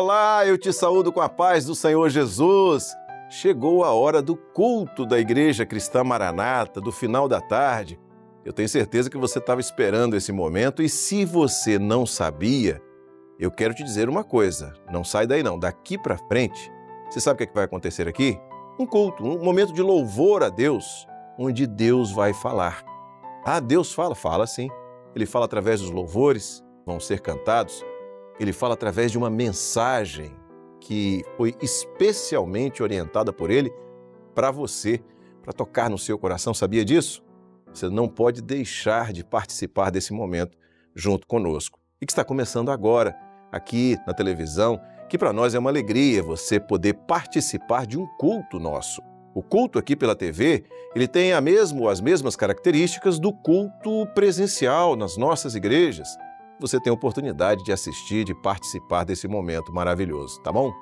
Olá, eu te saúdo com a paz do Senhor Jesus. Chegou a hora do culto da Igreja Cristã Maranata, do final da tarde. Eu tenho certeza que você estava esperando esse momento e se você não sabia, eu quero te dizer uma coisa, não sai daí não, daqui para frente, você sabe o que vai acontecer aqui? Um culto, um momento de louvor a Deus, onde Deus vai falar. Ah, Deus fala? Fala sim. Ele fala através dos louvores, vão ser cantados. Ele fala através de uma mensagem que foi especialmente orientada por Ele para você, para tocar no seu coração. Sabia disso? Você não pode deixar de participar desse momento junto conosco. E que está começando agora, aqui na televisão, que para nós é uma alegria você poder participar de um culto nosso. O culto aqui pela TV, ele tem as mesmas características do culto presencial nas nossas igrejas. Você tem a oportunidade de assistir, de participar desse momento maravilhoso, tá bom?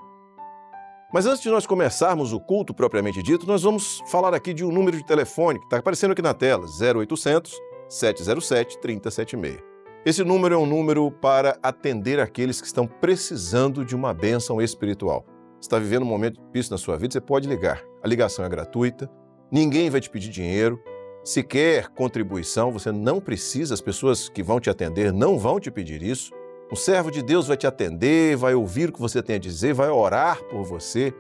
Mas antes de nós começarmos o culto propriamente dito, nós vamos falar aqui de um número de telefone que está aparecendo aqui na tela, 0800 707 3076. Esse número é um número para atender aqueles que estão precisando de uma bênção espiritual. Você está vivendo um momento difícil na sua vida, você pode ligar. A ligação é gratuita, ninguém vai te pedir dinheiro. Se quer contribuição, você não precisa, as pessoas que vão te atender não vão te pedir isso. Um servo de Deus vai te atender, vai ouvir o que você tem a dizer, vai orar por você,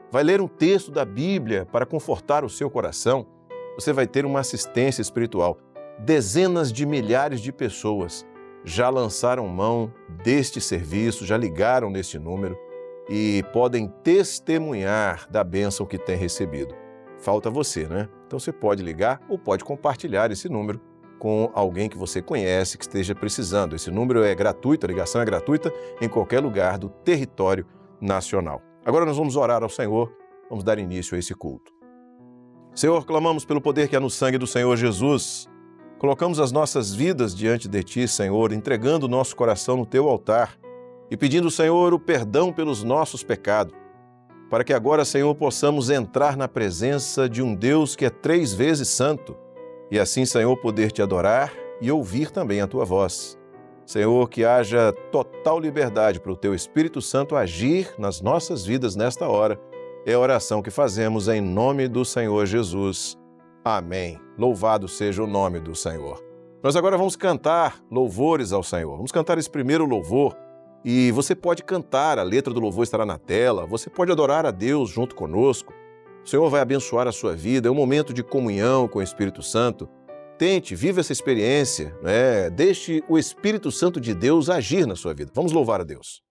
vai ler um texto da Bíblia para confortar o seu coração. Você vai ter uma assistência espiritual. Dezenas de milhares de pessoas já lançaram mão deste serviço, já ligaram neste número e podem testemunhar da bênção que têm recebido. Falta você, né? Então você pode ligar ou pode compartilhar esse número com alguém que você conhece, que esteja precisando. Esse número é gratuito, a ligação é gratuita em qualquer lugar do território nacional. Agora nós vamos orar ao Senhor, vamos dar início a esse culto. Senhor, clamamos pelo poder que há no sangue do Senhor Jesus. Colocamos as nossas vidas diante de Ti, Senhor, entregando o nosso coração no Teu altar e pedindo, Senhor, o perdão pelos nossos pecados, para que agora, Senhor, possamos entrar na presença de um Deus que é 3 vezes santo e assim, Senhor, poder Te adorar e ouvir também a Tua voz. Senhor, que haja total liberdade para o Teu Espírito Santo agir nas nossas vidas nesta hora. É a oração que fazemos em nome do Senhor Jesus. Amém. Louvado seja o nome do Senhor. Nós agora vamos cantar louvores ao Senhor. Vamos cantar esse primeiro louvor. E você pode cantar, a letra do louvor estará na tela, você pode adorar a Deus junto conosco. O Senhor vai abençoar a sua vida, é um momento de comunhão com o Espírito Santo. Tente, viva essa experiência, né? Deixe o Espírito Santo de Deus agir na sua vida. Vamos louvar a Deus.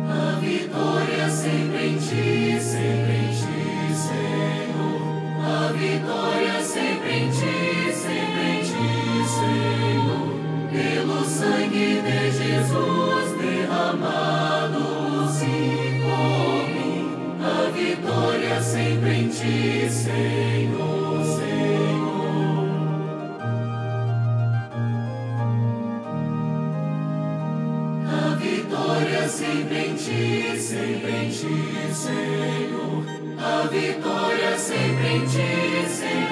A vitória sempre em Ti, Senhor. A vitória sempre em Ti, Senhor. Pelo sangue de Jesus derramado sim por mim. A vitória sempre em Ti, Senhor, Senhor. A vitória sempre em Ti, Senhor. A vitória sempre em Ti, Senhor.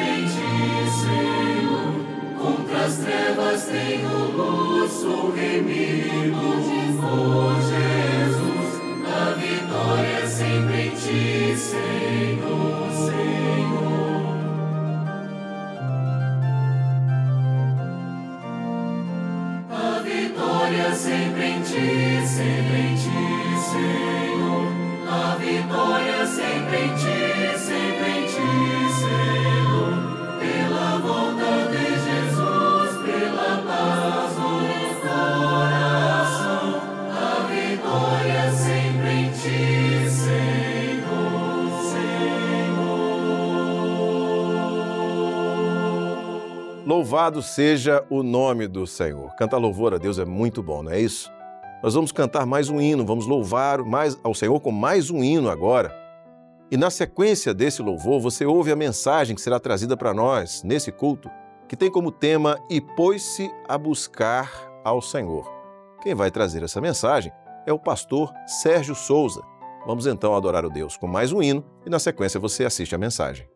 Contra as trevas tenho luz, sou remido por Jesus. A vitória sempre em Ti, Senhor, Senhor. A vitória sempre em Ti, Senhor. A vitória sempre em Ti, Senhor. Pela volta de Jesus, pela paz no coração. A vitória sempre em Ti, Senhor, Senhor. Louvado seja o nome do Senhor. Cantar louvor a Deus é muito bom, não é isso? Nós vamos cantar mais um hino, vamos louvar mais ao Senhor com mais um hino agora. E na sequência desse louvor, você ouve a mensagem que será trazida para nós nesse culto, que tem como tema "E pôs-se a buscar ao Senhor". Quem vai trazer essa mensagem é o pastor Sérgio Souza. Vamos então adorar o Deus com mais um hino e na sequência você assiste a mensagem.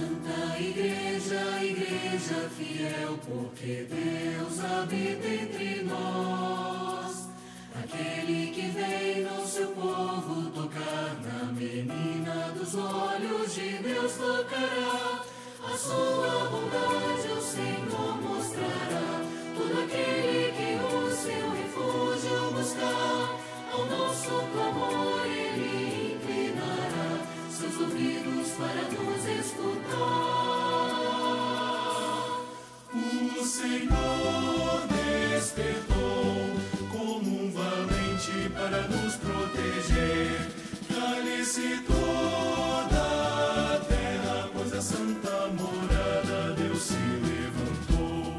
Canta igreja, igreja fiel, porque Deus habita entre nós. Aquele que vem no seu povo tocar, na menina dos olhos de Deus tocará. A sua bondade o Senhor mostrará. Todo aquele que o seu refúgio buscar, ao nosso clamor ele inclinará seus ouvidos para nos escutar. O Senhor despertou como um valente para nos proteger. Cale-se toda a terra, pois a santa morada Deus se levantou.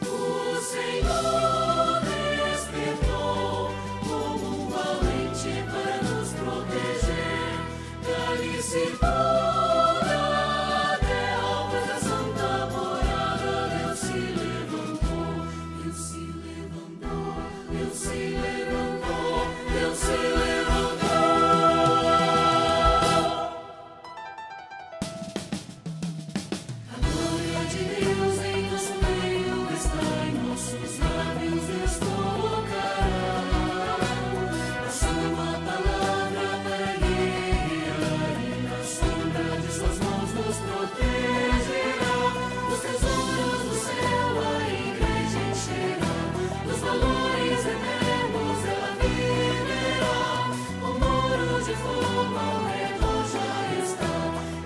O Senhor despertou como um valente para nos proteger. Cale-se toda a terra, pois a santa morada Deus se levantou. Deus se levantou, Deus se levantou, Deus se levantou. A glória de Deus em nosso meio está, em nossos lábios Deus tocará. A sua palavra para guiar, e na sombra de suas mãos nos protegerá. Os tesouros do céu a igreja encherá, os valores eternos ela viverá. O muro de fogo ao redor já está,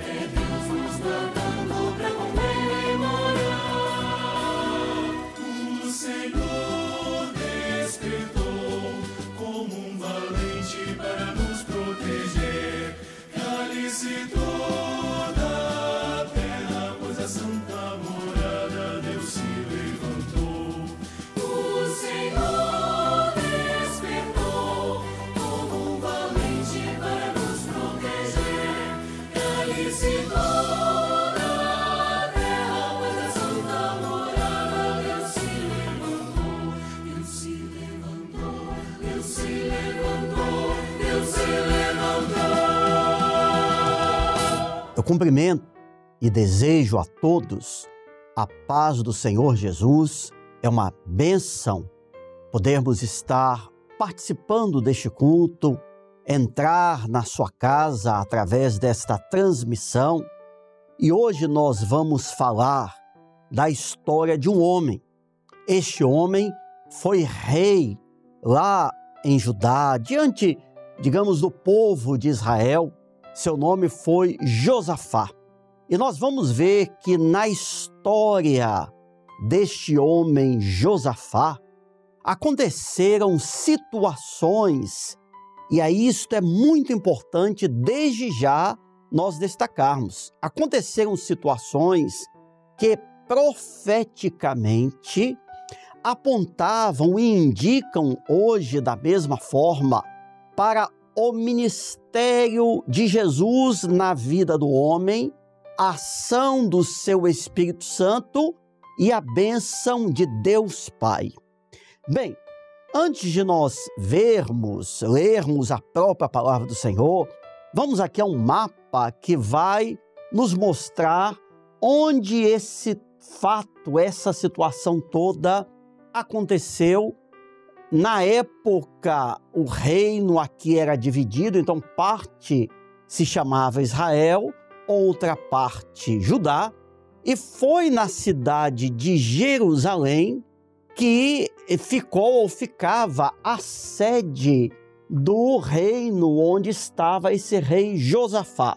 é Deus nos guardando pra com ele morar. O Senhor despertou como um valente para nos proteger. Cale-se toda a terra, pois a santa morada Deus se levantou. O Senhor despertou como um valente para nos proteger. Cale-se toda a terra, pois a santa morada Deus se levantou. Deus se levantou, Deus se levantou, Deus se levantou. Eu cumprimento e desejo a todos a paz do Senhor Jesus. É uma bênção podermos estar participando deste culto, entrar na sua casa através desta transmissão. E hoje nós vamos falar da história de um homem. Este homem foi rei lá em Judá, diante, digamos, do povo de Israel. Seu nome foi Josafá. E nós vamos ver que na história deste homem Josafá aconteceram situações, e aí isto é muito importante desde já nós destacarmos. Aconteceram situações que profeticamente apontavam e indicam hoje da mesma forma para o ministério de Jesus na vida do homem, a ação do seu Espírito Santo e a bênção de Deus Pai. Bem, antes de nós lermos a própria palavra do Senhor, vamos aqui a um mapa que vai nos mostrar onde esse fato, essa situação toda aconteceu. Na época, o reino aqui era dividido, então parte se chamava Israel, outra parte Judá, e foi na cidade de Jerusalém que ficava a sede do reino onde estava esse rei Josafá.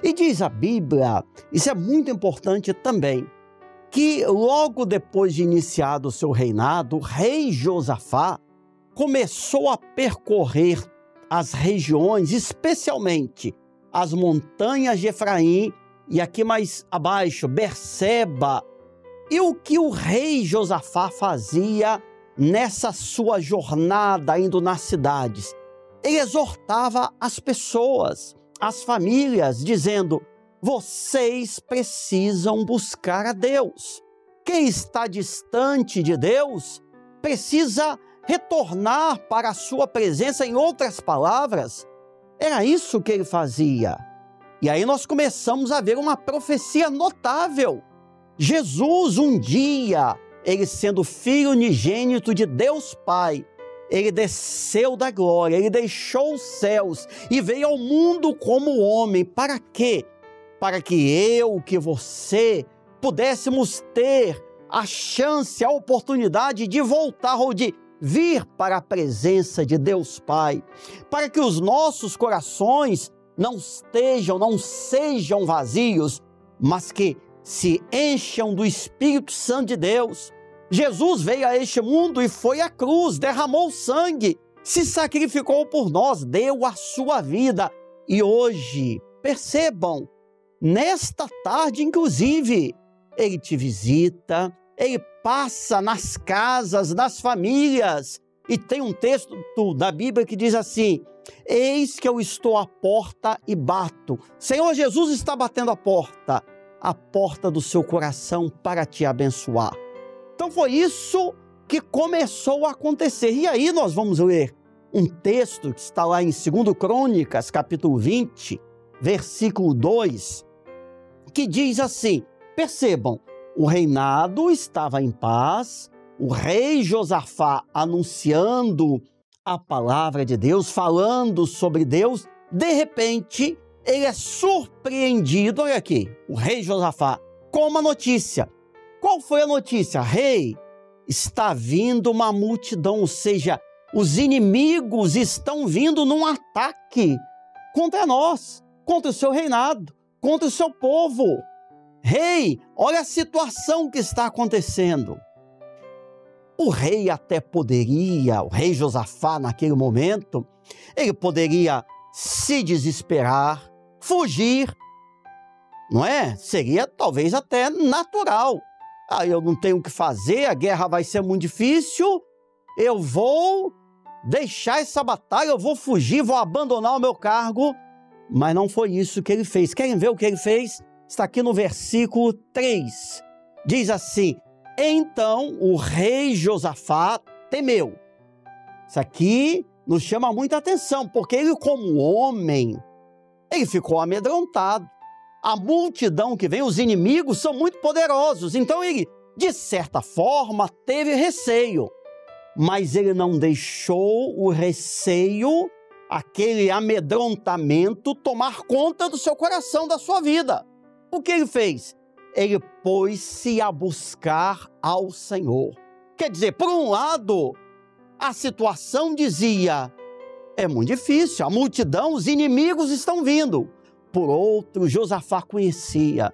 E diz a Bíblia, isso é muito importante também, que logo depois de iniciado o seu reinado, o rei Josafá começou a percorrer as regiões, especialmente as montanhas de Efraim e aqui mais abaixo, Berseba. E o que o rei Josafá fazia nessa sua jornada indo nas cidades? Ele exortava as pessoas, as famílias, dizendo: vocês precisam buscar a Deus. Quem está distante de Deus precisa retornar para a sua presença. Em outras palavras, era isso que ele fazia. E aí nós começamos a ver uma profecia notável. Jesus, um dia, ele sendo filho unigênito de Deus Pai, ele desceu da glória, ele deixou os céus e veio ao mundo como homem. Para quê? Para que eu, que você, pudéssemos ter a chance, a oportunidade de voltar ou de vir para a presença de Deus Pai. Para que os nossos corações não sejam vazios, mas que se encham do Espírito Santo de Deus. Jesus veio a este mundo e foi à cruz, derramou sangue, se sacrificou por nós, deu a sua vida. E hoje, percebam, nesta tarde inclusive, ele te visita, ele passa nas casas, nas famílias. E tem um texto da Bíblia que diz assim: eis que eu estou à porta e bato. Senhor Jesus está batendo a porta do seu coração para te abençoar. Então foi isso que começou a acontecer. E aí nós vamos ler um texto que está lá em 2 Crônicas, capítulo 20, versículo 2, que diz assim, percebam, o reinado estava em paz, o rei Josafá anunciando a palavra de Deus, falando sobre Deus, de repente ele é surpreendido, olha aqui, o rei Josafá, com uma notícia. Qual foi a notícia? Rei, está vindo uma multidão, ou seja, os inimigos estão vindo num ataque contra nós, contra o seu reinado, contra o seu povo. Rei, olha a situação que está acontecendo. O rei até poderia, o rei Josafá naquele momento, ele poderia se desesperar, fugir, não é? Seria talvez até natural. Aí eu não tenho o que fazer, a guerra vai ser muito difícil, eu vou deixar essa batalha, eu vou fugir, vou abandonar o meu cargo. Mas não foi isso que ele fez. Querem ver o que ele fez? Está aqui no versículo 3. Diz assim, então o rei Josafá temeu. Isso aqui nos chama muita atenção, porque ele como homem, ele ficou amedrontado. A multidão que vem, os inimigos são muito poderosos, então ele, de certa forma, teve receio. Mas ele não deixou o receio, aquele amedrontamento, tomar conta do seu coração, da sua vida. O que ele fez? Ele pôs-se a buscar ao Senhor. Quer dizer, por um lado, a situação dizia, é muito difícil, a multidão, os inimigos estão vindo. Por outro, Josafá conhecia,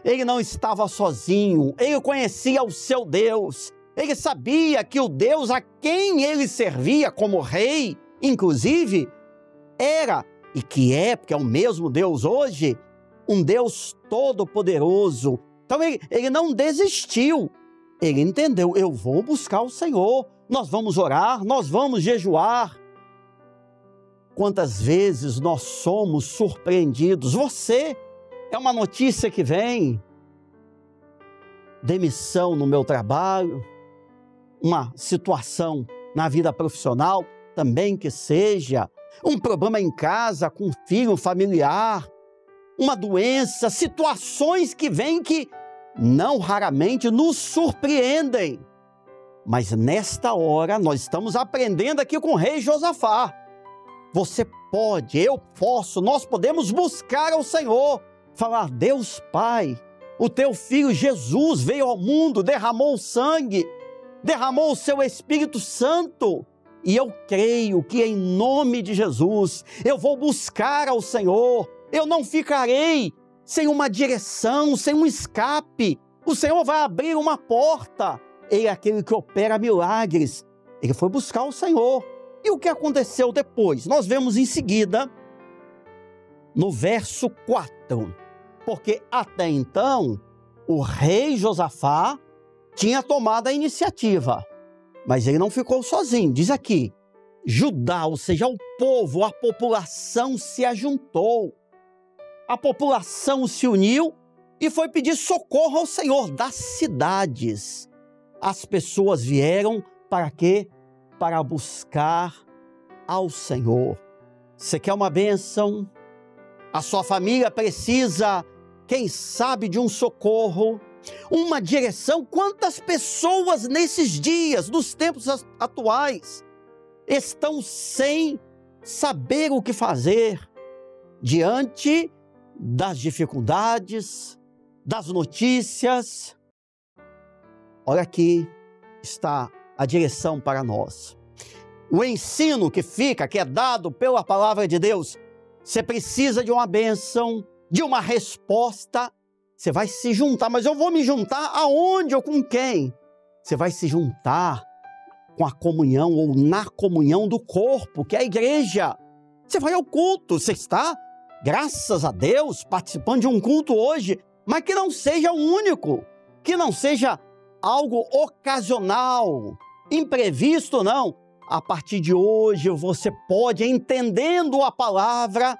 ele não estava sozinho, ele conhecia o seu Deus, ele sabia que o Deus a quem ele servia como rei, inclusive, era, e que é, porque é o mesmo Deus hoje, um Deus todo-poderoso. Então ele não desistiu, ele entendeu, eu vou buscar o Senhor, nós vamos orar, nós vamos jejuar. Quantas vezes nós somos surpreendidos? Você, é uma notícia que vem, demissão no meu trabalho, uma situação na vida profissional, também que seja, um problema em casa com um filho familiar, uma doença, situações que vêm que não raramente nos surpreendem. Mas nesta hora nós estamos aprendendo aqui com o rei Josafá. Você pode, eu posso, nós podemos buscar ao Senhor, falar, Deus Pai, o teu Filho Jesus veio ao mundo, derramou sangue, derramou o seu Espírito Santo, e eu creio que em nome de Jesus, eu vou buscar ao Senhor, eu não ficarei sem uma direção, sem um escape, o Senhor vai abrir uma porta, Ele é aquele que opera milagres, ele foi buscar o Senhor. E o que aconteceu depois? Nós vemos em seguida, no verso 4, porque até então, o rei Josafá tinha tomado a iniciativa, mas ele não ficou sozinho. Diz aqui, Judá, ou seja, o povo, a população se ajuntou, a população se uniu e foi pedir socorro ao Senhor das cidades. As pessoas vieram para quê? Para buscar ao Senhor. Você quer uma bênção? A sua família precisa, quem sabe, de um socorro, uma direção. Quantas pessoas nesses dias, nos tempos atuais, estão sem saber o que fazer diante das dificuldades, das notícias? Olha, aqui está a direção para nós. O ensino que fica, que é dado pela palavra de Deus. Você precisa de uma bênção, de uma resposta. Você vai se juntar, mas eu vou me juntar aonde ou com quem? Você vai se juntar com a comunhão ou na comunhão do corpo, que é a igreja. Você vai ao culto, você está, graças a Deus, participando de um culto hoje, mas que não seja o único, que não seja algo ocasional, imprevisto, não. A partir de hoje você pode, entendendo a palavra,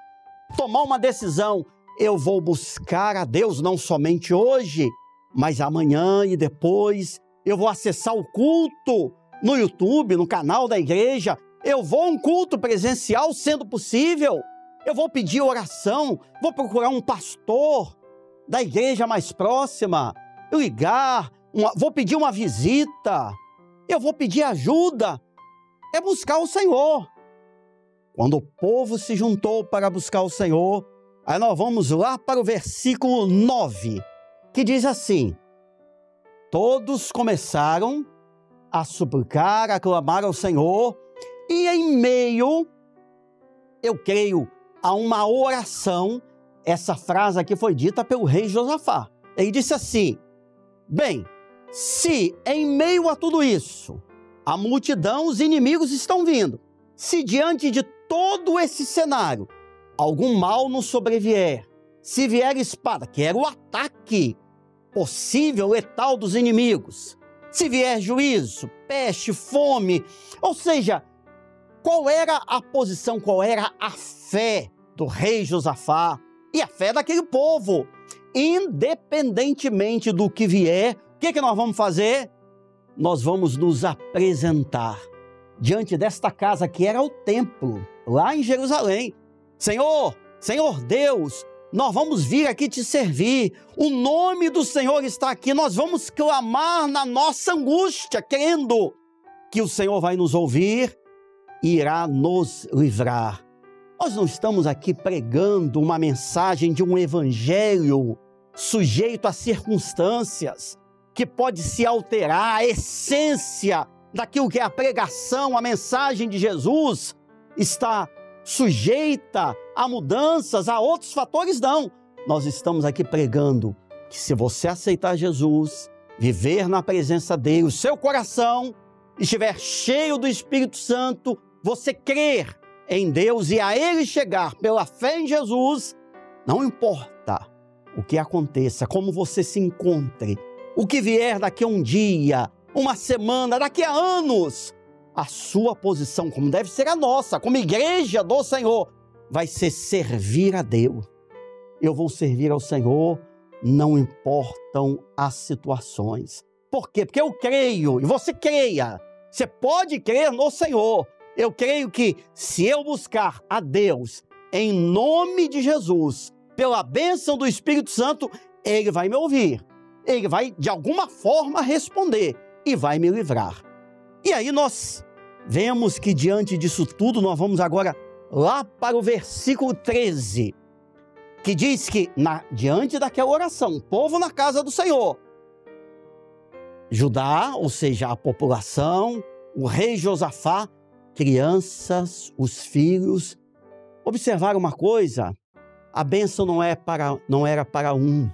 tomar uma decisão. Eu vou buscar a Deus não somente hoje, mas amanhã e depois. Eu vou acessar o culto no YouTube, no canal da igreja. Eu vou a um culto presencial, sendo possível. Eu vou pedir oração, vou procurar um pastor da igreja mais próxima, ligar, vou pedir uma visita, eu vou pedir ajuda. É buscar o Senhor. Quando o povo se juntou para buscar o Senhor, aí nós vamos lá para o versículo 9, que diz assim: todos começaram a suplicar, a clamar ao Senhor, e em meio, eu creio, a uma oração, essa frase aqui foi dita pelo rei Josafá. Ele disse assim: bem, se em meio a tudo isso, a multidão, os inimigos estão vindo, se diante de todo esse cenário, algum mal nos sobrevier, se vier espada, que era o ataque possível, letal dos inimigos, se vier juízo, peste, fome, ou seja, qual era a posição, qual era a fé do rei Josafá e a fé daquele povo? Independentemente do que vier, o que nós vamos fazer? Nós vamos nos apresentar diante desta casa que era o templo, lá em Jerusalém. Senhor, Senhor Deus, nós vamos vir aqui te servir. O nome do Senhor está aqui. Nós vamos clamar na nossa angústia, crendo que o Senhor vai nos ouvir e irá nos livrar. Nós não estamos aqui pregando uma mensagem de um evangelho sujeito a circunstâncias, que pode se alterar. A essência daquilo que é a pregação, a mensagem de Jesus, está sujeita a mudanças, a outros fatores, não. Nós estamos aqui pregando que se você aceitar Jesus, viver na presença dele, o seu coração estiver cheio do Espírito Santo, você crer em Deus e a ele chegar pela fé em Jesus, não importa o que aconteça, como você se encontre, o que vier daqui a um dia, uma semana, daqui a anos, a sua posição, como deve ser a nossa, como igreja do Senhor, vai ser servir a Deus. Eu vou servir ao Senhor, não importam as situações. Por quê? Porque eu creio, e você creia. Você pode crer no Senhor. Eu creio que se eu buscar a Deus em nome de Jesus, pela bênção do Espírito Santo, Ele vai me ouvir. Ele vai, de alguma forma, responder e vai me livrar. E aí nós vemos que diante disso tudo, nós vamos agora lá para o versículo 13, que diz que, diante daquela oração, o povo na casa do Senhor, Judá, ou seja, a população, o rei Josafá, crianças, os filhos, observaram uma coisa: a bênção não era para um,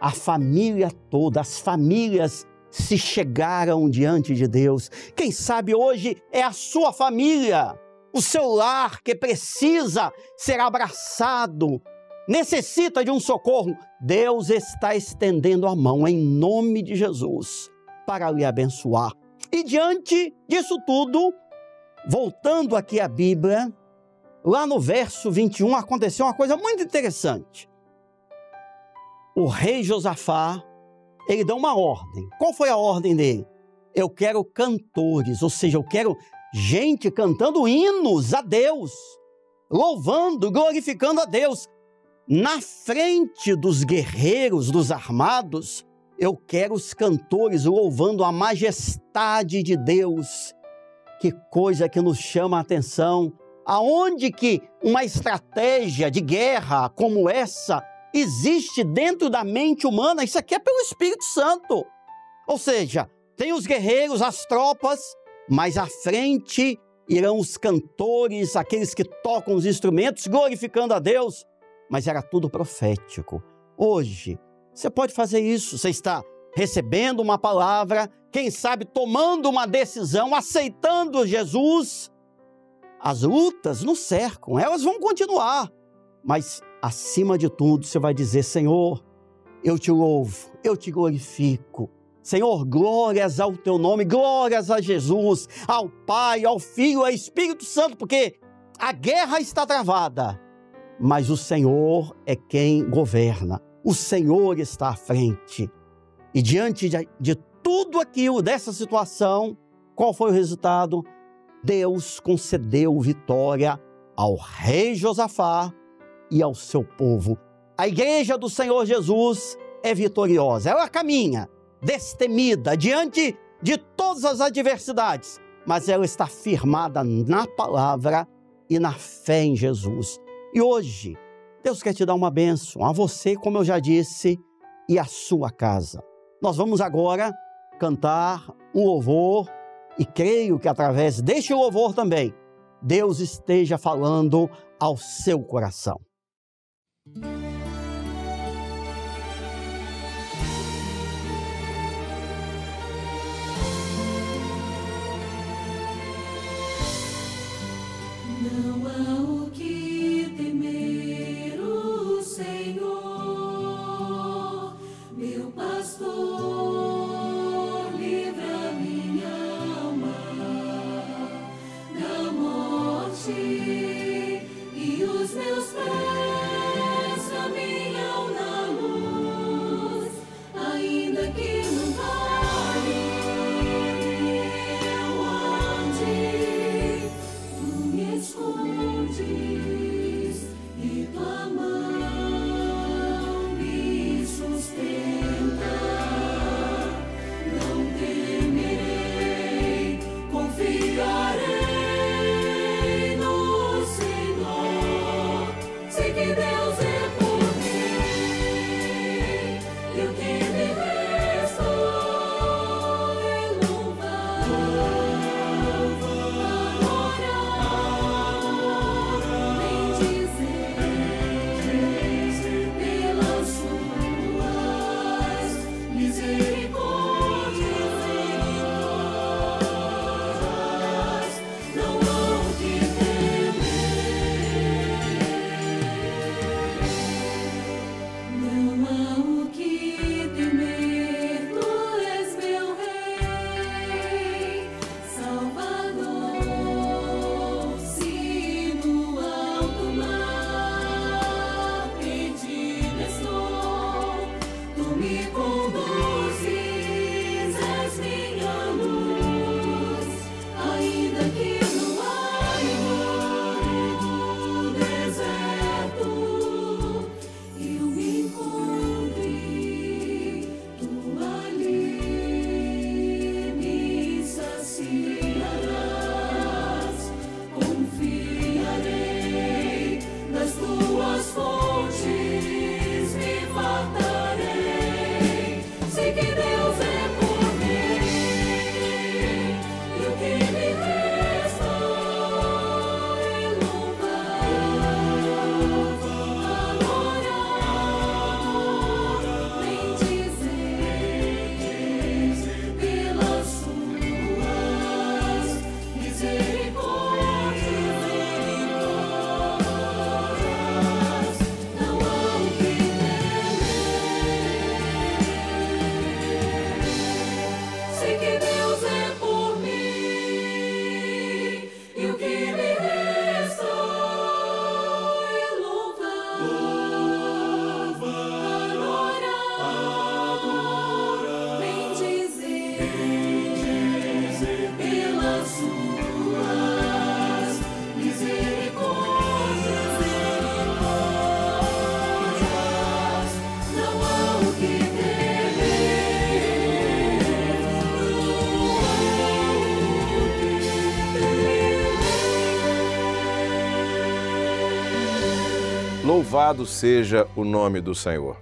a família toda, as famílias se chegaram diante de Deus. Quem sabe hoje é a sua família, o seu lar que precisa ser abraçado, necessita de um socorro. Deus está estendendo a mão em nome de Jesus para lhe abençoar. E diante disso tudo, voltando aqui à Bíblia, lá no verso 21, aconteceu uma coisa muito interessante. O rei Josafá, ele deu uma ordem. Qual foi a ordem dele? Eu quero cantores, ou seja, eu quero gente cantando hinos a Deus, louvando, glorificando a Deus. na frente dos guerreiros, dos armados, eu quero os cantores louvando a majestade de Deus. Que coisa que nos chama a atenção. Aonde que uma estratégia de guerra como essa existe dentro da mente humana? Isso aqui é pelo Espírito Santo. Ou seja, tem os guerreiros, as tropas, mas à frente irão os cantores, aqueles que tocam os instrumentos, glorificando a Deus. Mas era tudo profético. Hoje, você pode fazer isso. Você está recebendo uma palavra, quem sabe tomando uma decisão, aceitando Jesus. As lutas nos cercam, elas vão continuar. Mas, acima de tudo, você vai dizer: Senhor, eu te louvo, eu te glorifico. Senhor, glórias ao teu nome, glórias a Jesus, ao Pai, ao Filho, ao Espírito Santo, porque a guerra está travada, mas o Senhor é quem governa, o Senhor está à frente. E diante de tudo aquilo, dessa situação, qual foi o resultado? Deus concedeu vitória ao rei Josafá e ao seu povo. A igreja do Senhor Jesus é vitoriosa, ela caminha destemida diante de todas as adversidades, mas ela está firmada na palavra e na fé em Jesus. E hoje, Deus quer te dar uma bênção, a você, como eu já disse, e a sua casa. Nós vamos agora cantar um louvor e creio que através deste louvor também, Deus esteja falando ao seu coração. Não há o que temer, o Senhor, meu pastor, livra minha alma da morte, e os meus pés caminham na luz, ainda que no vale eu ande. Tu me escondes Louvado seja o nome do Senhor.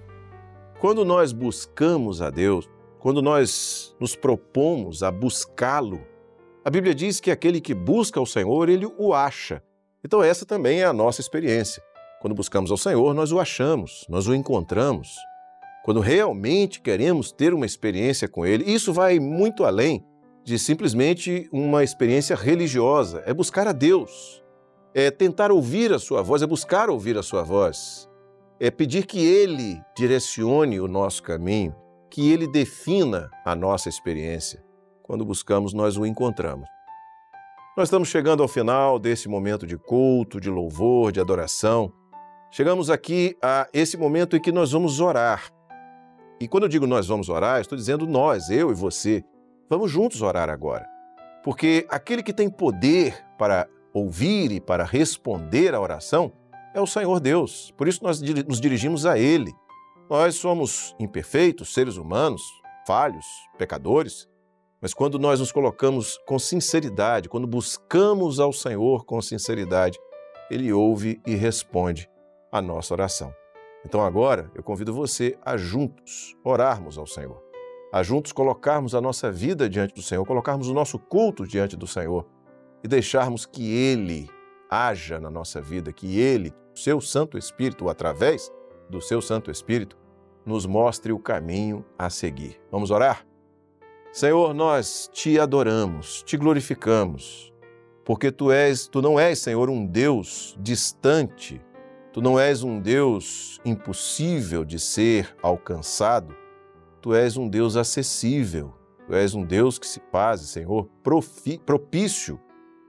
Quando nós buscamos a Deus, quando nós nos propomos a buscá-lo, a Bíblia diz que aquele que busca o Senhor, ele o acha. Então essa também é a nossa experiência. Quando buscamos ao Senhor, nós o achamos, nós o encontramos. Quando realmente queremos ter uma experiência com Ele, isso vai muito além de simplesmente uma experiência religiosa. É buscar a Deus, é tentar ouvir a sua voz, é buscar ouvir a sua voz, é pedir que Ele direcione o nosso caminho, que Ele defina a nossa experiência. Quando buscamos, nós o encontramos. Nós estamos chegando ao final desse momento de culto, de louvor, de adoração. Chegamos aqui a esse momento em que nós vamos orar. E quando eu digo nós vamos orar, estou dizendo nós, eu e você. Vamos juntos orar agora. Porque aquele que tem poder para ouvir e para responder à oração é o Senhor Deus. Por isso nós nos dirigimos a Ele. Nós somos imperfeitos, seres humanos, falhos, pecadores, mas quando nós nos colocamos com sinceridade, quando buscamos ao Senhor com sinceridade, Ele ouve e responde a nossa oração. Então agora eu convido você a juntos orarmos ao Senhor, a juntos colocarmos a nossa vida diante do Senhor, colocarmos o nosso culto diante do Senhor e deixarmos que Ele haja na nossa vida, que Ele, o seu Santo Espírito, através do seu Santo Espírito, nos mostre o caminho a seguir. Vamos orar? Senhor, nós te adoramos, te glorificamos, porque tu não és, Senhor, um Deus distante. Tu não és um Deus impossível de ser alcançado, Tu és um Deus acessível, Tu és um Deus que se faz, Senhor, propício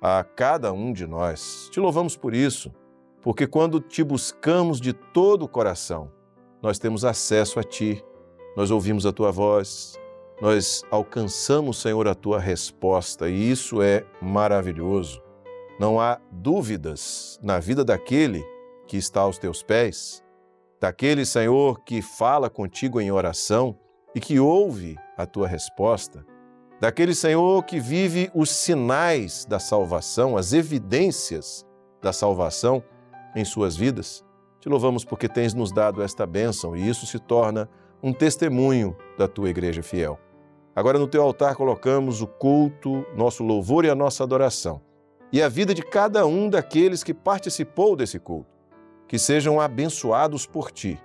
a cada um de nós. Te louvamos por isso, porque quando Te buscamos de todo o coração, nós temos acesso a Ti, nós ouvimos a Tua voz, nós alcançamos, Senhor, a Tua resposta, e isso é maravilhoso. Não há dúvidas na vida daquele que está aos teus pés, daquele, Senhor, que fala contigo em oração e que ouve a tua resposta, daquele, Senhor, que vive os sinais da salvação, as evidências da salvação em suas vidas. Te louvamos porque tens nos dado esta bênção e isso se torna um testemunho da tua igreja fiel. Agora no teu altar colocamos o culto, nosso louvor e a nossa adoração e a vida de cada um daqueles que participou desse culto. Que sejam abençoados por Ti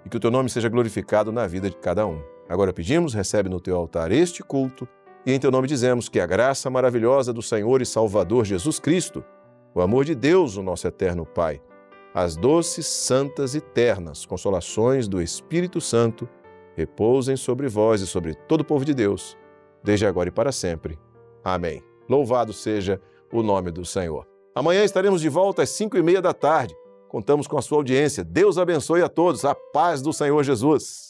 e que o Teu nome seja glorificado na vida de cada um. Agora pedimos, recebe no Teu altar este culto e em Teu nome dizemos que a graça maravilhosa do Senhor e Salvador Jesus Cristo, o amor de Deus, o nosso eterno Pai, as doces, santas e ternas consolações do Espírito Santo repousem sobre vós e sobre todo o povo de Deus, desde agora e para sempre. Amém. Louvado seja o nome do Senhor. Amanhã estaremos de volta às 5h30 da tarde. Contamos com a sua audiência. Deus abençoe a todos. A paz do Senhor Jesus.